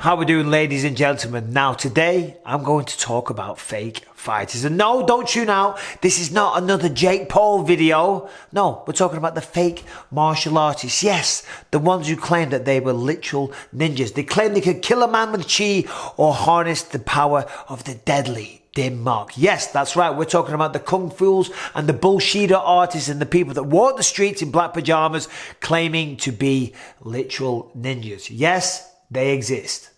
How we doing, ladies and gentlemen? Now today I'm going to talk about fake fighters. And no, don't tune out. This is not another Jake Paul video. No, we're talking about the fake martial artists. Yes, the ones who claim that they were literal ninjas. They claim they could kill a man with chi or harness the power of the deadly dim-mok. Yes, that's right. We're talking about the kung fus and the bullshitter artists and the people that walk the streets in black pajamas claiming to be literal ninjas. Yes, they exist.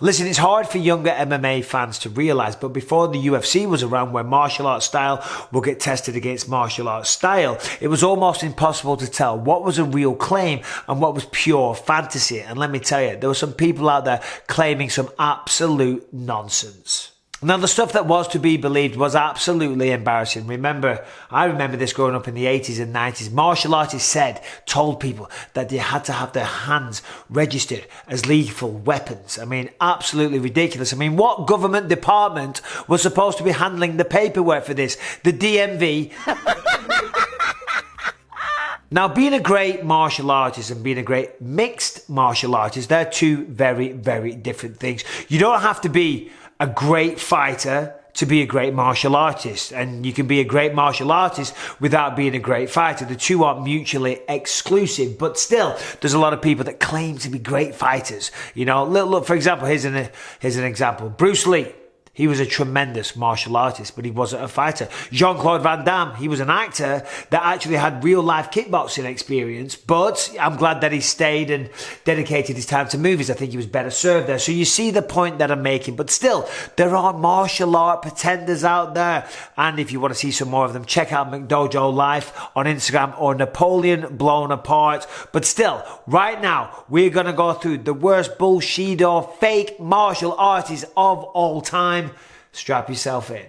Listen, it's hard for younger MMA fans to realise, but before the UFC was around, where martial arts style will get tested against martial arts style, it was almost impossible to tell what was a real claim and what was pure fantasy. And let me tell you, there were some people out there claiming some absolute nonsense. Now, the stuff that was to be believed was absolutely embarrassing. I remember this growing up in the 80s and 90s. Martial artists told people that they had to have their hands registered as lethal weapons. I mean, absolutely ridiculous. I mean, what government department was supposed to be handling the paperwork for this? The DMV? Now, being a great martial artist and being a great mixed martial artist, they're two very, very different things. You don't have to be a great fighter to be a great martial artist, and you can be a great martial artist without being a great fighter. The two aren't mutually exclusive, but still, there's a lot of people that claim to be great fighters. You know, look, for example, here's an example. Bruce Lee. He was a tremendous martial artist, but he wasn't a fighter. Jean-Claude Van Damme, he was an actor that actually had real-life kickboxing experience, but I'm glad that he stayed and dedicated his time to movies. I think he was better served there. So you see the point that I'm making, but still, there are martial art pretenders out there. And if you want to see some more of them, check out McDojo Life on Instagram or Napoleon Blown Apart. But still, right now, we're going to go through the worst bullshit or fake martial artists of all time. Strap yourself in.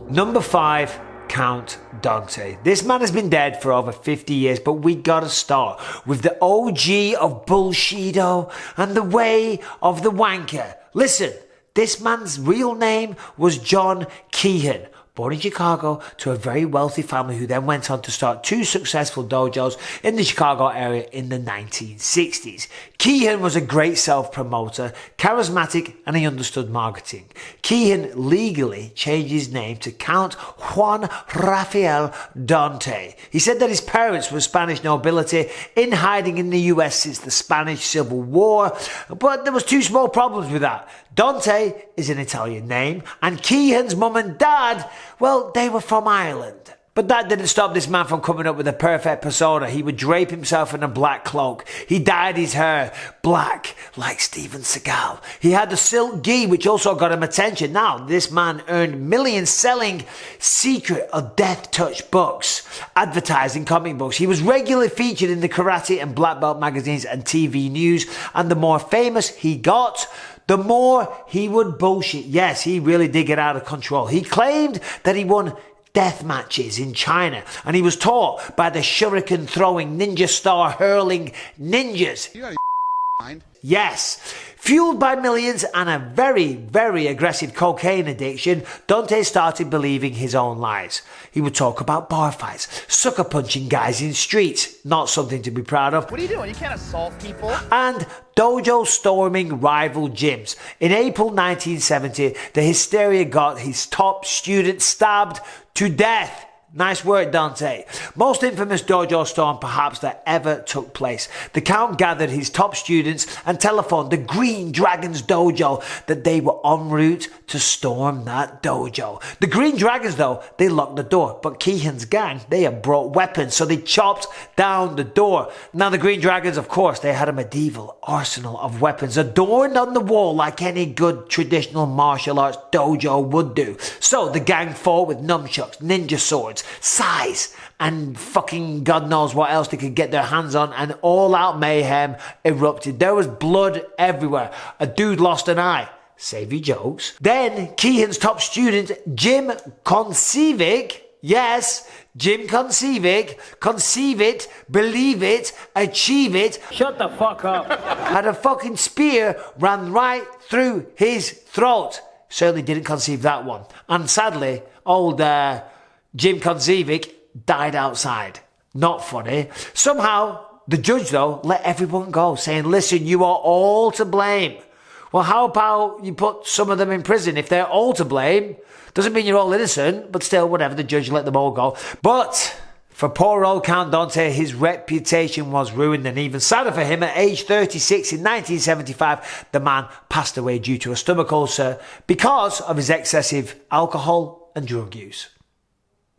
Number 5, Count Dante. This man has been dead for over 50 years, but we gotta start with the OG of Bullshido and the way of the wanker. Listen, this man's real name was John Keehan. Born in Chicago to a very wealthy family who then went on to start 2 successful dojos in the Chicago area in the 1960s. Keehan was a great self-promoter, charismatic, and he understood marketing. Keehan legally changed his name to Count Juan Rafael Dante. He said that his parents were Spanish nobility in hiding in the US since the Spanish Civil War, but there was 2 small problems with that. Dante is an Italian name, and Keehan's mum and dad, well, they were from Ireland. But that didn't stop this man from coming up with a perfect persona. He would drape himself in a black cloak. He dyed his hair black like Steven Seagal. He had the silk gi, which also got him attention. Now, this man earned millions selling Secret of Death Touch books, advertising comic books. He was regularly featured in the karate and black belt magazines and TV news. And the more famous he got, the more he would bullshit. Yes, he really did get out of control. He claimed that he won death matches in China, and he was taught by the shuriken throwing, ninja star hurling ninjas. You got a mind. Yes. Fueled by millions and a very, very aggressive cocaine addiction, Dante started believing his own lies. He would talk about bar fights, sucker punching guys in streets, not something to be proud of. What are you doing? You can't assault people. And dojo storming rival gyms. In April 1970, the hysteria got his top student stabbed to death. Nice work, Dante. Most infamous dojo storm perhaps that ever took place. The Count gathered his top students and telephoned the Green Dragons dojo that they were en route to storm that dojo. The Green Dragons, though, they locked the door, but Keehan's gang, they had brought weapons, so they chopped down the door. Now, the Green Dragons, of course, they had a medieval arsenal of weapons adorned on the wall like any good traditional martial arts dojo would do. So the gang fought with nunchucks, ninja swords, size, and fucking God knows what else they could get their hands on, and all-out mayhem erupted. There was blood everywhere. A dude lost an eye. Save your jokes. Then Keehan's top student, Jim Koncevic, yes, Jim Koncevic, conceive it, believe it, achieve it. Shut the fuck up. Had a fucking spear ran right through his throat. Certainly didn't conceive that one. And sadly, old Jim Koncevic died outside. Not funny. Somehow, the judge, though, let everyone go, saying, listen, you are all to blame. Well, how about you put some of them in prison? If they're all to blame, doesn't mean you're all innocent, but still, whatever, the judge let them all go. But for poor old Count Dante, his reputation was ruined, and even sadder for him, at age 36 in 1975, the man passed away due to a stomach ulcer because of his excessive alcohol and drug use.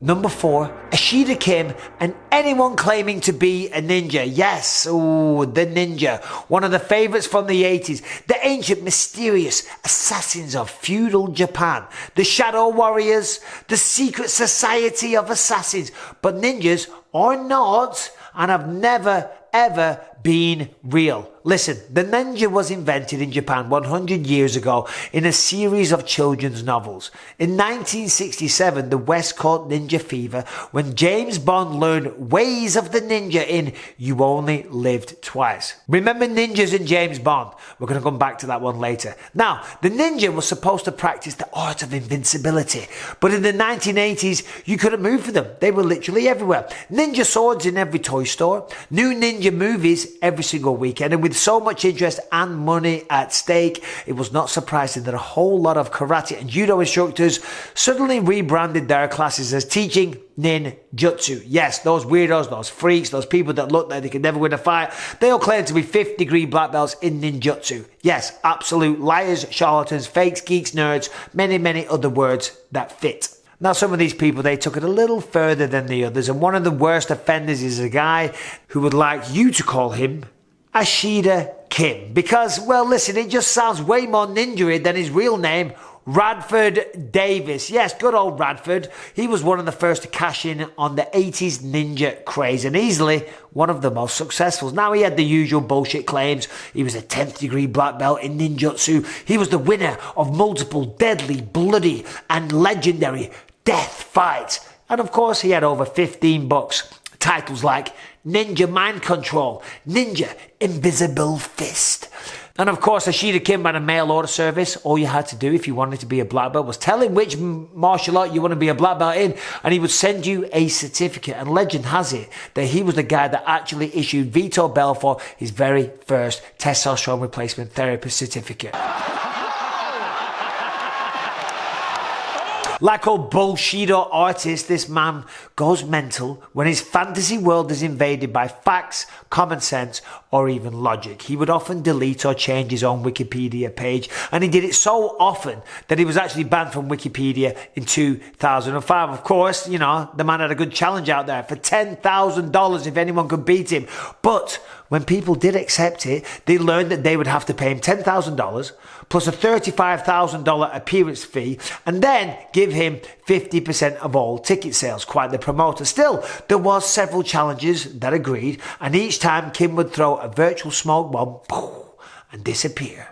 Number 4, Ashida Kim, and anyone claiming to be a ninja. Yes, ooh, the ninja. One of the favourites from the 80s. The ancient, mysterious assassins of feudal Japan. The shadow warriors. The secret society of assassins. But ninjas are not, and have never, ever been real. Listen, the ninja was invented in Japan 100 years ago in a series of children's novels. In 1967, the West caught ninja fever when James Bond learned ways of the ninja in You Only Lived Twice. Remember ninjas in James Bond? We're going to come back to that one later. Now, the ninja was supposed to practice the art of invincibility, but in the 1980s, you couldn't move for them. They were literally everywhere. Ninja swords in every toy store, new ninja movies every single weekend, and with so much interest and money at stake, it was not surprising that a whole lot of karate and judo instructors suddenly rebranded their classes as teaching ninjutsu. Yes, those weirdos, those freaks, those people that look like they could never win a fight, they all claim to be 50-degree black belts in ninjutsu. Yes, absolute liars, charlatans, fakes, geeks, nerds, many, many other words that fit. Now, some of these people, they took it a little further than the others, and one of the worst offenders is a guy who would like you to call him Ashida Kim. Because, well, listen, it just sounds way more ninja than his real name, Radford Davis. Yes, good old Radford. He was one of the first to cash in on the 80s ninja craze, and easily one of the most successful. Now, he had the usual bullshit claims. He was a 10th degree black belt in ninjutsu. He was the winner of multiple deadly, bloody, and legendary death fights. And of course, he had over 15 books. Titles like Ninja Mind Control, Ninja Invisible Fist. And of course, Ashida Kim had a mail order service. All you had to do if you wanted to be a black belt was tell him which martial art you want to be a black belt in, and he would send you a certificate. And legend has it that he was the guy that actually issued Vito Belfort his very first testosterone replacement therapy certificate. Like all bullshitter artist, this man goes mental when his fantasy world is invaded by facts, common sense, or even logic. He would often delete or change his own Wikipedia page, and he did it so often that he was actually banned from Wikipedia in 2005. Of course, you know, the man had a good challenge out there for $10,000 if anyone could beat him. But when people did accept it, they learned that they would have to pay him $10,000 plus a $35,000 appearance fee, and then give him 50% of all ticket sales. Quite the promoter. Still, there was several challenges that agreed, and each time Kim would throw a virtual smoke bomb and disappear.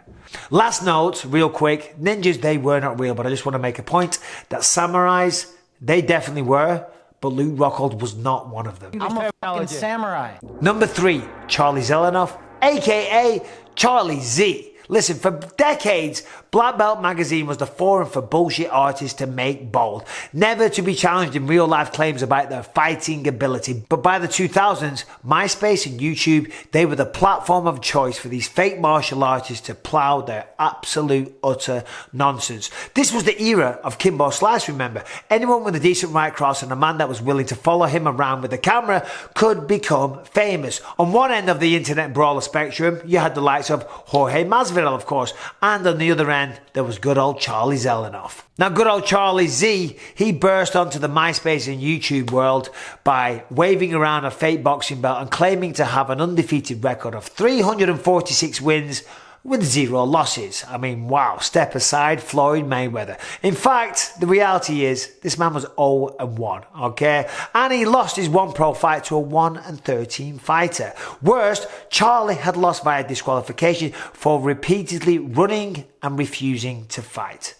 Last note, real quick, ninjas, they were not real, but I just want to make a point that samurais, they definitely were, but Luke Rockhold was not one of them. I'm a fucking samurai. Number 3, Charlie Zelenoff, aka Charlie Z. Listen, for decades, Black Belt magazine was the forum for bullshit artists to make bold, never to be challenged in real life claims about their fighting ability. But by the 2000s, MySpace and YouTube, they were the platform of choice for these fake martial artists to plow their absolute utter nonsense. This was the era of Kimbo Slice, remember. Anyone with a decent right cross and a man that was willing to follow him around with a camera could become famous. On one end of the internet brawler spectrum, you had the likes of Jorge Masvidal, of course, and on the other end, there was good old Charlie Zelenoff. Now, good old Charlie Z, he burst onto the MySpace and YouTube world by waving around a fake boxing belt and claiming to have an undefeated record of 346 wins with 0 losses. I mean, wow, step aside Floyd Mayweather. In fact, the reality is this man was 0-1, okay? And he lost his one pro fight to a 1-13 fighter. Worst, Charlie had lost via disqualification for repeatedly running and refusing to fight.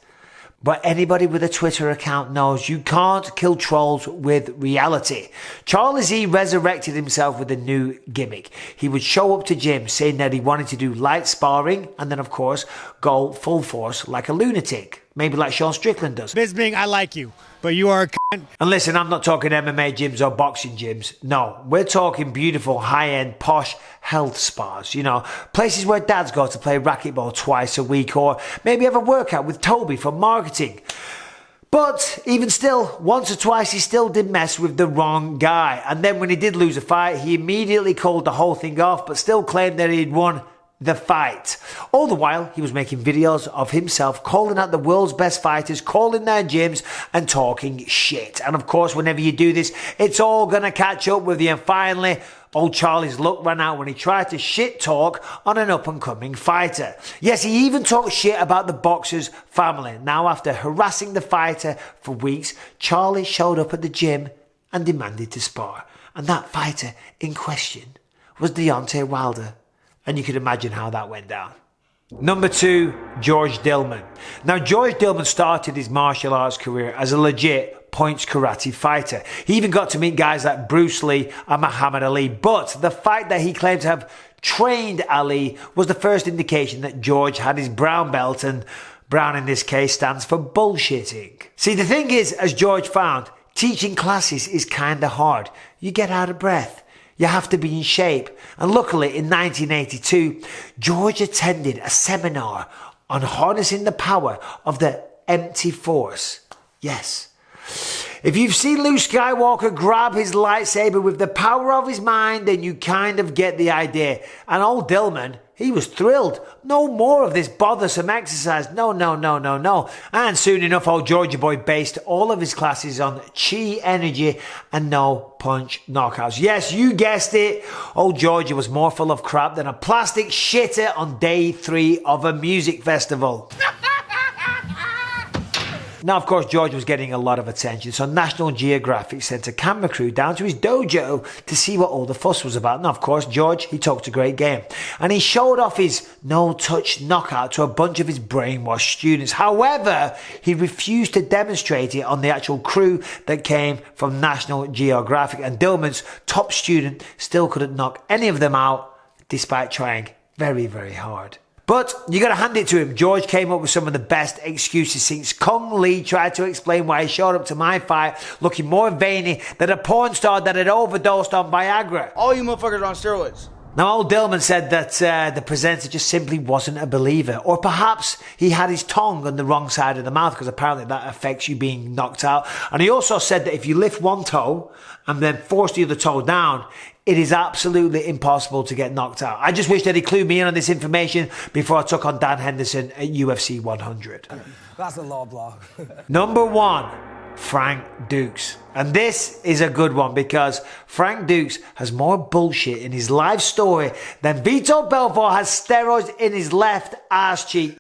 But anybody with a Twitter account knows you can't kill trolls with reality. Charlie Z resurrected himself with a new gimmick. He would show up to gyms saying that he wanted to do light sparring and then, of course, go full force like a lunatic. Maybe like Sean Strickland does. Bisping, I like you, but you are a And listen, I'm not talking MMA gyms or boxing gyms. No, we're talking beautiful, high-end, posh health spas. You know, places where dads go to play racquetball twice a week, or maybe have a workout with Toby from marketing. But even still, once or twice he still did mess with the wrong guy. And then when he did lose a fight, he immediately called the whole thing off, but still claimed that he'd won the fight. All the while, he was making videos of himself calling out the world's best fighters, calling their gyms and talking shit. And of course, whenever you do this, it's all gonna catch up with you. And finally, old Charlie's luck ran out when he tried to shit talk on an up-and-coming fighter. Yes, he even talked shit about the boxer's family. Now, after harassing the fighter for weeks, Charlie showed up at the gym and demanded to spar. And that fighter in question was Deontay Wilder. And you can imagine how that went down. Number 2, George Dillman. Now, George Dillman started his martial arts career as a legit points karate fighter. He even got to meet guys like Bruce Lee and Muhammad Ali. But the fight that he claimed to have trained Ali was the first indication that George had his brown belt, and brown in this case stands for bullshitting. See, the thing is, as George found, teaching classes is kinda hard. You get out of breath. You have to be in shape. And luckily, in 1982, George attended a seminar on harnessing the power of the empty force. Yes. If you've seen Luke Skywalker grab his lightsaber with the power of his mind, then you kind of get the idea. And old Dillman, he was thrilled. No more of this bothersome exercise. No, no, no, no, no. And soon enough, old Georgia boy based all of his classes on chi energy and no punch knockouts. Yes, you guessed it. Old Georgia was more full of crap than a plastic shitter on day 3 of a music festival. Now, of course, George was getting a lot of attention, so National Geographic sent a camera crew down to his dojo to see what all the fuss was about. Now, of course, George, he talked a great game, and he showed off his no-touch knockout to a bunch of his brainwashed students. However, he refused to demonstrate it on the actual crew that came from National Geographic, and Dillman's top student still couldn't knock any of them out, despite trying very, very hard. But you got to hand it to him. George came up with some of the best excuses since Kung Lee tried to explain why he showed up to my fight looking more veiny than a porn star that had overdosed on Viagra. All you motherfuckers are on steroids. Now, old Dillman said that the presenter just simply wasn't a believer. Or perhaps he had his tongue on the wrong side of the mouth, because apparently that affects you being knocked out. And he also said that if you lift one toe and then force the other toe down, it is absolutely impossible to get knocked out. I just wish that he clued me in on this information before I took on Dan Henderson at UFC 100. That's a low blow. Number 1. Frank Dukes. And this is a good one because Frank Dukes has more bullshit in his life story than Vito Belfort has steroids in his left ass cheek.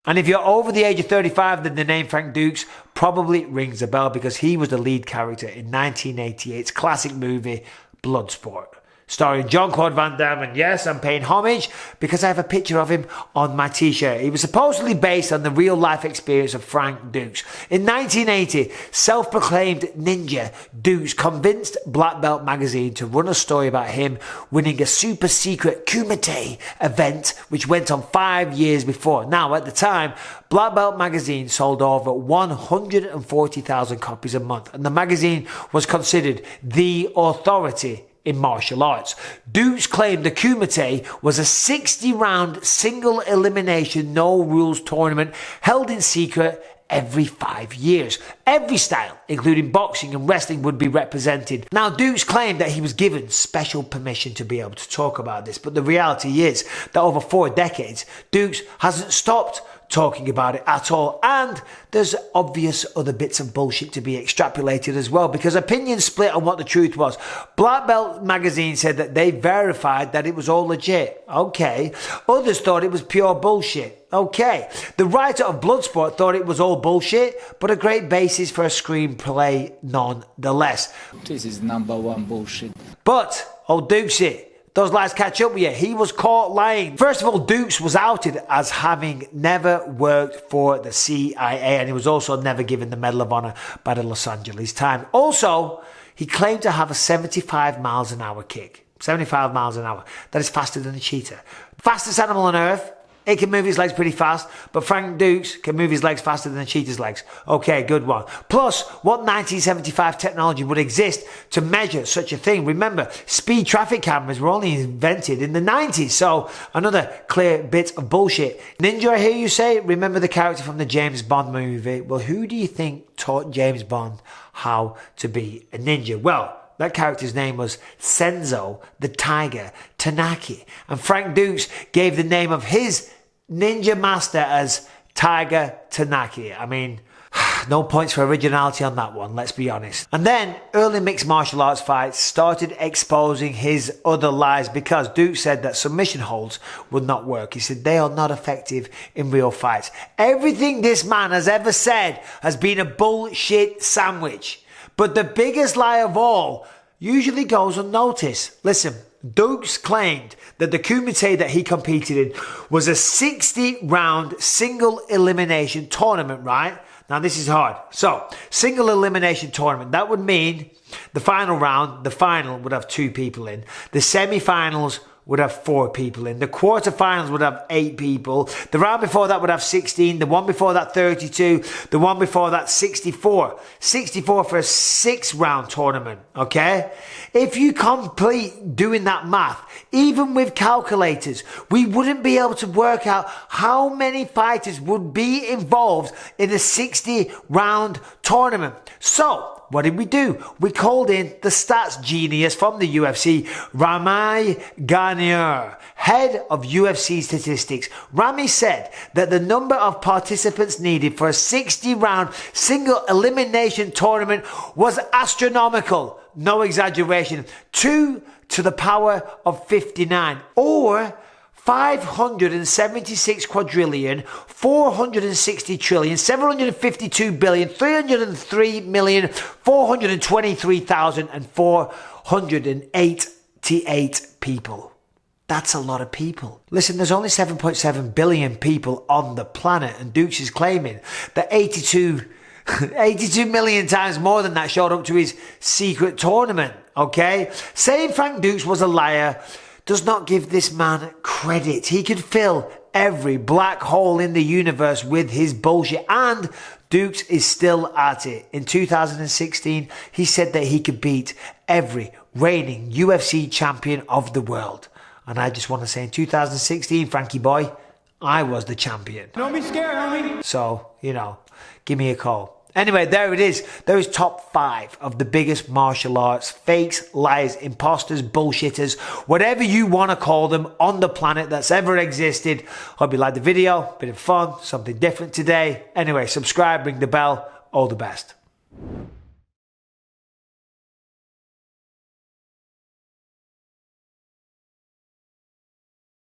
And if you're over the age of 35, then the name Frank Dukes probably rings a bell because he was the lead character in 1988's classic movie Bloodsport, starring Jean-Claude Van Damme. And yes, I'm paying homage because I have a picture of him on my t-shirt. He was supposedly based on the real-life experience of Frank Dukes. In 1980, self-proclaimed ninja Dukes convinced Black Belt magazine to run a story about him winning a super-secret Kumite event, which went on 5 years before. Now, at the time, Black Belt magazine sold over 140,000 copies a month, and the magazine was considered the authority in martial arts. Dukes claimed the Kumite was a 60-round single elimination no rules tournament held in secret every 5 years. Every style, including boxing and wrestling, would be represented. Now, Dukes claimed that he was given special permission to be able to talk about this, but the reality is that over 4 decades, Dukes hasn't stopped talking about it at all. And there's obvious other bits of bullshit to be extrapolated as well, because opinions split on what the truth was. Black Belt magazine said that they verified that it was all legit. Okay. Others thought it was pure bullshit. Okay. The writer of Bloodsport thought it was all bullshit, but a great basis for a screenplay nonetheless. This is #1 bullshit. But, old Dukes it. Those lies catch up with you. He was caught lying. First of all, Dukes was outed as having never worked for the CIA, and he was also never given the Medal of Honor by the Los Angeles Times. Also, he claimed to have a 75 miles an hour kick. 75 miles an hour. That is faster than a cheetah. Fastest animal on earth, It can move his legs pretty fast, but Frank Dukes can move his legs faster than a cheetah's legs. Okay, good one. Plus, what 1975 technology would exist to measure such a thing? Remember, speed traffic cameras were only invented in the 90s, so another clear bit of bullshit. Ninja, I hear you say, remember the character from the James Bond movie? Well, who do you think taught James Bond how to be a ninja? Well, that character's name was Senzo the Tiger Tanaki. And Frank Dukes gave the name of his ninja master as Tiger Tanaki. I mean, no points for originality on that one, let's be honest. And then early mixed martial arts fights started exposing his other lies because Duke said that submission holds would not work. He said they are not effective in real fights. Everything this man has ever said has been a bullshit sandwich. But the biggest lie of all usually goes unnoticed. Listen, Dukes claimed that the Kumite that he competed in was a 60-round single elimination tournament, right? Now this is hard. So, single elimination tournament, that would mean the final round, the final would have 2 people in. The semi-finals would have 4 people in. The quarterfinals would have 8 people. The round before that would have 16. The one before that 32. The one before that 64. 64 for a 6-round tournament, okay? If you complete doing that math, even with calculators, we wouldn't be able to work out how many fighters would be involved in a 60-round tournament. So, what did we do? We called in the stats genius from the UFC, Rami Garnier, head of UFC statistics. Rami said that the number of participants needed for a 60-round single elimination tournament was astronomical. No exaggeration. 2 to the power of 59, or 576 quadrillion, 460 trillion, 752 billion, 303,423,488 people. That's a lot of people. Listen, there's only 7.7 billion people on the planet, and Dukes is claiming that 82 million times more than that showed up to his secret tournament, okay? Saying Frank Dukes was a liar does not give this man credit. He could fill every black hole in the universe with his bullshit, and Dukes is still at it. In 2016, he said that he could beat every reigning UFC champion of the world. And I just want to say, in 2016, Frankie boy, I was the champion. Don't be scared, homie. So, give me a call. Anyway, there it is. Those top 5 of the biggest martial arts fakes, liars, imposters, bullshitters, whatever you want to call them on the planet that's ever existed. Hope you liked the video. Bit of fun, something different today. Anyway, subscribe, ring the bell. All the best.